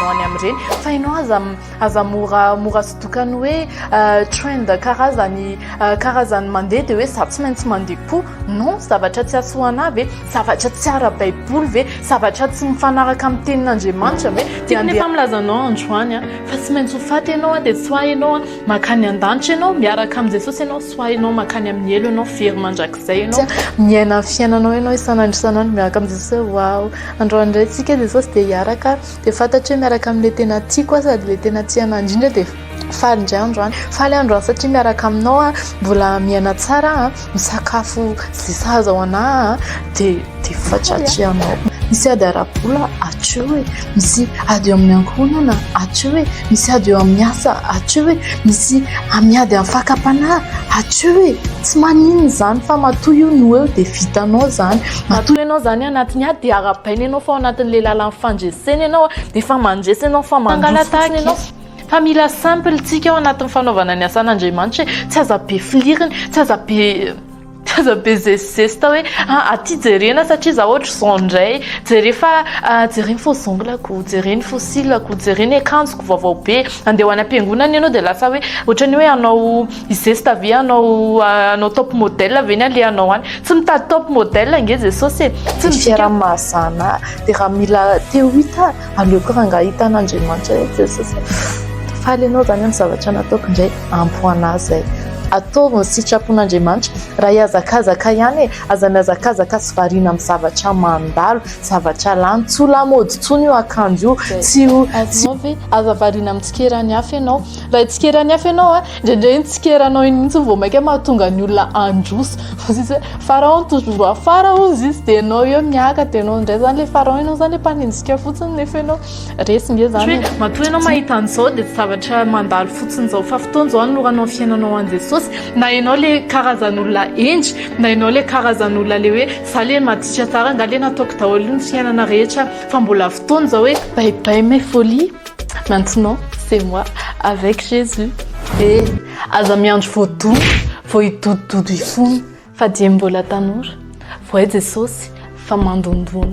hitanao any amin'ireny fa ianao aza mora sodokany hoe trend karazany mandeha dia hoe za tsy maintsy mandeha koa non zavatra tsy asoana ve zavatra tsy ara-baiboly ve zavatra tsy mifanaraka amin'ny tenin'Andriamanitra ve dia nefa milazanao androany fa tsy maintsy ho faty ianao dia tsy ho ianao makany an-danitra ianao miaraka amin'ny Jesosy ianao sy ho ianao makany amin'ny elo ianao fery mandrakizay ianao miaina fiainanao ianao isanandro miaraka amin'ny Jesosy wow androany indray tsika Jesosy dia hiaraka dia fantatra hoe miaraka amin'ilay tena tiako sady ilay tena tiana indrindra dia faly indray androany faly androany satria miaraka aminao mbola miaina tsara misakafo zay sahaza ho anahy dia fatratranao misy ady ara-bola atrio hoe misy ady eo amin'ny ankohonana atrio hoe misy ady eo amin'ny asa atrio hoe misy amiady amin'ny fakapanahy atrio hoe tsy manino zany fa matoy io no eo dia vitanao zany matoy ianao zany anatin'ny ady dia ara-baina ianao fa anatin'ilay lalan'ny fandresena ianao dia fa mandresy ianao fa mangalataka ianao fa mila simple tsika ao anatin'ny fanaovana ny asan'Andriamanitra tsy aza be filiriny tsy aza be zezesta hoe aty jerena satria za ohatra zao indray jereny faux onglako jereny faux cilako jereny akanjoko vaovao be andeha ho any am-piangonana ianao dia lasa hoe ohatrany hoe anao izesta ve anao top modèle ve ny alehanao any tsy mitady top modèle ange Jesosy tsy mifiara-mahazana dia raha mila teo hita aleoko raha ngahita an'Andriamanitra Jesosy faly ianao zany amin'ny zavatra nataoko indray ampoanazy ataovy ny sitrapon'Andriamanitra raha hiazakazaka ihany aza miazakazaka sy variana amin'ny zavatra mandalo zavatra lany tsy ho lamaody tsony io akanjo io tsy ho ve aza variana amin'ny tsikerany hafa ianao raha tsikerany hafa ianao indraindray iny tsikeranao iny mihitsy vao maika mahatonga ny olona androso izy hoe pharaon toujours afara ozy izy dia ianao eo miaka dia ianao indray zany le pharaon ianao zany le mpanenjika fotsiny nefa ianao resy nge zany matoa ianao mahita an'izao dia zavatra mandalo fotsiny zao fa fotoana zao anoranao fiainanao an Jesosy na ianao le karazan'olona endry na ianao le karazan'olona le hoe za le maditra tsara nga le nataoko daholo ny fiainana rehetra fa mbola fotoana zao hoe bye mes folies maintenant c'est moi avec Jésus et aza miandro voadona vao hidodododo ifony fa dia mbola tanora vao Jesosy fa mandondona